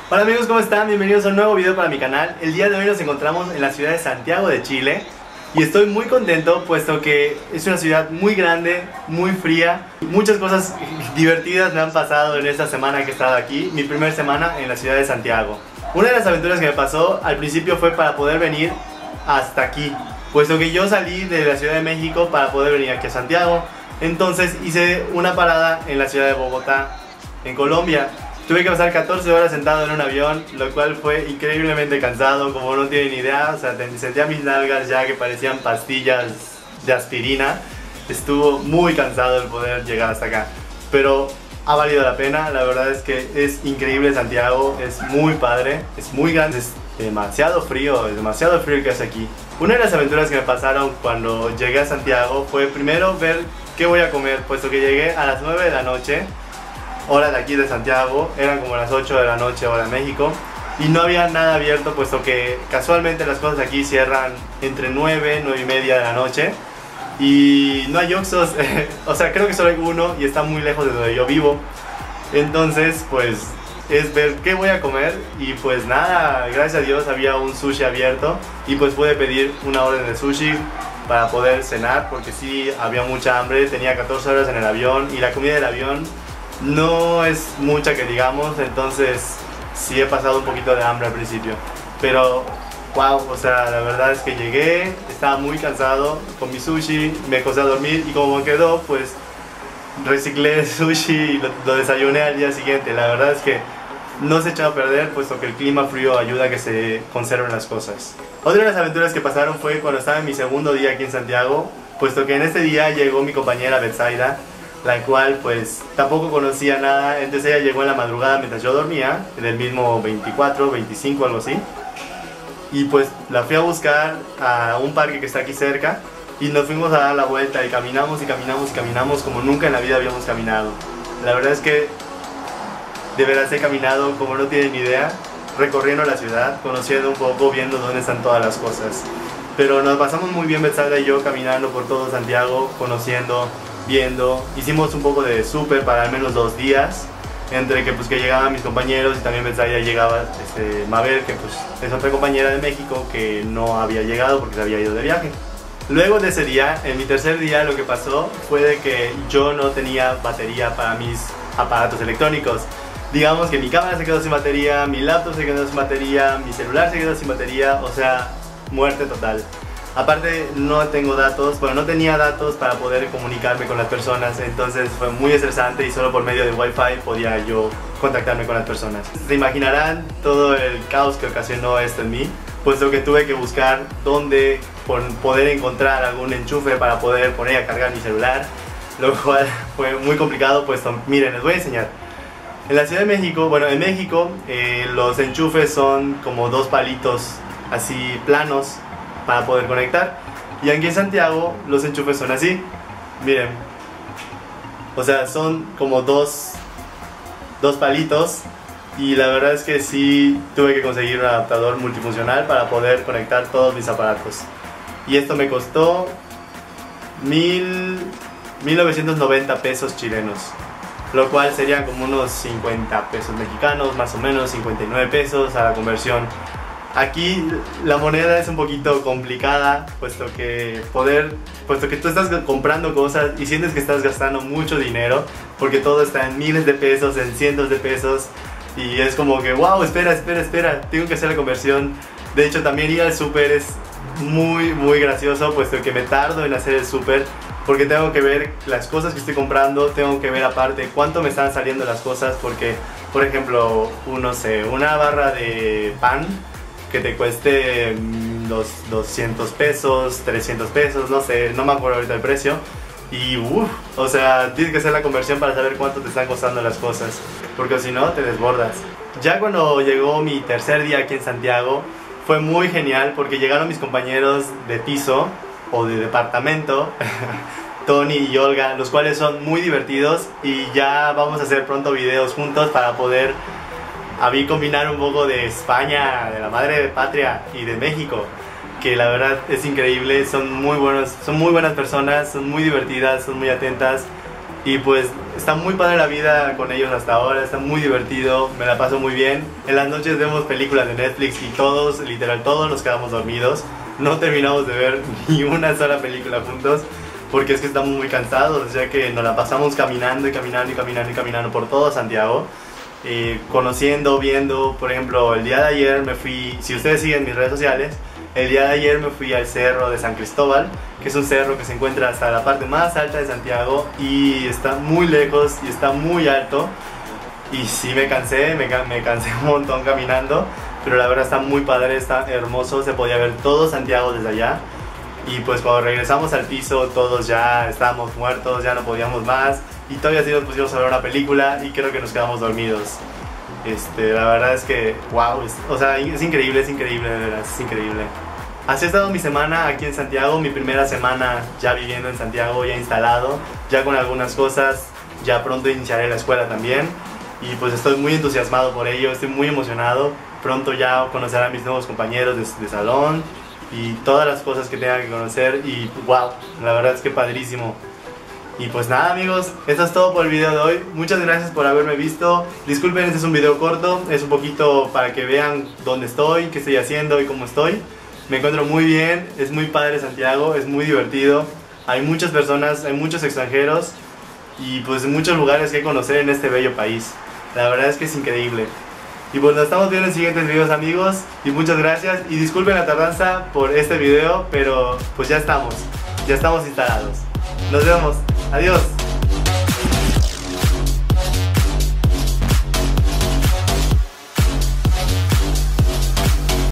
Hola amigos, ¿cómo están? Bienvenidos a un nuevo video para mi canal. El día de hoy nos encontramos en la ciudad de Santiago de Chile y estoy muy contento puesto que es una ciudad muy grande, muy fría. Muchas cosas divertidas me han pasado en esta semana que he estado aquí, mi primera semana en la ciudad de Santiago. Una de las aventuras que me pasó al principio fue para poder venir hasta aquí, puesto que yo salí de la Ciudad de México para poder venir aquí a Santiago. Entonces hice una parada en la ciudad de Bogotá, en Colombia. Tuve que pasar 14 horas sentado en un avión, lo cual fue increíblemente cansado, como no tienen idea. O sea, sentía mis nalgas ya que parecían pastillas de aspirina. Estuvo muy cansado el poder llegar hasta acá, pero ha valido la pena. La verdad es que es increíble Santiago, es muy padre, es muy grande, es demasiado frío el que hace aquí. Una de las aventuras que me pasaron cuando llegué a Santiago fue primero ver qué voy a comer, puesto que llegué a las 9 de la noche. Hora de aquí de Santiago, eran como las 8 de la noche hora de México y no había nada abierto, puesto que casualmente las cosas aquí cierran entre 9 y media de la noche y no hay Oxxos. O sea, creo que solo hay uno y está muy lejos de donde yo vivo. Entonces pues es ver qué voy a comer y pues nada, gracias a Dios había un sushi abierto y pues pude pedir una orden de sushi para poder cenar, porque sí había mucha hambre. Tenía 14 horas en el avión y la comida del avión no es mucha que digamos, entonces sí he pasado un poquito de hambre al principio, pero wow, o sea, la verdad es que llegué, estaba muy cansado, comí sushi, me acosté a dormir y como me quedó, pues reciclé el sushi y lo desayuné al día siguiente. La verdad es que no se echó a perder, puesto que el clima frío ayuda a que se conserven las cosas. Otra de las aventuras que pasaron fue cuando estaba en mi segundo día aquí en Santiago, puesto que en este día llegó mi compañera Betsaida, la cual pues tampoco conocía nada. Entonces ella llegó en la madrugada mientras yo dormía, en el mismo 24, 25, algo así. Y pues la fui a buscar a un parque que está aquí cerca y nos fuimos a dar la vuelta y caminamos y caminamos y caminamos como nunca en la vida habíamos caminado. La verdad es que de veras he caminado como no tienen ni idea, recorriendo la ciudad, conociendo un poco, viendo dónde están todas las cosas. Pero nos pasamos muy bien Betsaida y yo caminando por todo Santiago, conociendo, viendo. Hicimos un poco de súper para al menos 2 días, entre que pues que llegaban mis compañeros y también Betsaida llegaba Mabel, que pues es otra compañera de México que no había llegado porque se había ido de viaje. Luego de ese día, en mi tercer día, lo que pasó fue de que yo no tenía batería para mis aparatos electrónicos. Digamos que mi cámara se quedó sin batería, mi laptop se quedó sin batería, mi celular se quedó sin batería, o sea, muerte total. Aparte no tengo datos, bueno, no tenía datos para poder comunicarme con las personas, entonces fue muy estresante y solo por medio de Wi-Fi podía yo contactarme con las personas. Se imaginarán todo el caos que ocasionó esto en mí, puesto que tuve que buscar dónde poder encontrar algún enchufe para poder poner a cargar mi celular, lo cual fue muy complicado, puesto, miren, les voy a enseñar. En la Ciudad de México, bueno, en México los enchufes son como 2 palitos así planos para poder conectar, y aquí en Santiago los enchufes son así, miren, o sea, son como dos palitos, y la verdad es que sí tuve que conseguir un adaptador multifuncional para poder conectar todos mis aparatos, y esto me costó 1990 pesos chilenos, lo cual serían como unos 50 pesos mexicanos, más o menos 59 pesos a la conversión. Aquí la moneda es un poquito complicada, puesto que tú estás comprando cosas y sientes que estás gastando mucho dinero, porque todo está en miles de pesos, en cientos de pesos, y es como que wow, espera, tengo que hacer la conversión. De hecho, también ir al súper es muy gracioso, puesto que me tardo en hacer el súper, porque tengo que ver las cosas que estoy comprando, tengo que ver aparte cuánto me están saliendo las cosas, porque por ejemplo, no sé, una barra de pan que te cueste los 200 pesos, 300 pesos, no sé, no me acuerdo ahorita el precio, y o sea, tienes que hacer la conversión para saber cuánto te están costando las cosas, porque si no te desbordas. Ya cuando llegó mi tercer día aquí en Santiago fue muy genial, porque llegaron mis compañeros de piso o de departamento Tony y Olga, los cuales son muy divertidos, y ya vamos a hacer pronto videos juntos para poder combinar un poco de España, de la madre patria, y de México, que la verdad es increíble. Son muy buenas personas, son muy divertidas, son muy atentas, Y pues está muy padre la vida con ellos hasta ahora, está muy divertido, me la paso muy bien. En las noches vemos películas de Netflix y todos, literal todos nos quedamos dormidos. No terminamos de ver ni una sola película juntos porque es que estamos muy cansados, ya que nos la pasamos caminando y caminando y caminando y caminando por todo Santiago. Conociendo, viendo, por ejemplo, el día de ayer me fui, si ustedes siguen mis redes sociales, el día de ayer me fui al cerro de San Cristóbal, que es un cerro que se encuentra hasta la parte más alta de Santiago y está muy lejos y está muy alto. Y sí me cansé un montón caminando, pero la verdad está muy padre, está hermoso, se podía ver todo Santiago desde allá. Y pues cuando regresamos al piso todos ya estábamos muertos, ya no podíamos más y todavía sí nos pusimos a ver una película y creo que nos quedamos dormidos. La verdad es que, wow, o sea, es increíble, de verdad, es increíble. Así ha estado mi semana aquí en Santiago, mi primera semana ya viviendo en Santiago, ya instalado, ya con algunas cosas, ya pronto iniciaré la escuela también. Y pues estoy muy entusiasmado por ello, estoy muy emocionado. Pronto ya conoceré a mis nuevos compañeros de salón y todas las cosas que tenga que conocer y wow, la verdad es que padrísimo. Y pues nada amigos, esto es todo por el video de hoy. Muchas gracias por haberme visto. Disculpen, este es un video corto, es un poquito para que vean dónde estoy, qué estoy haciendo y cómo estoy. Me encuentro muy bien, es muy padre Santiago, es muy divertido. Hay muchas personas, hay muchos extranjeros y pues muchos lugares que conocer en este bello país. La verdad es que es increíble. Y pues nos estamos viendo en siguientes videos amigos y muchas gracias y disculpen la tardanza por este video, pero pues ya estamos instalados. Nos vemos, adiós.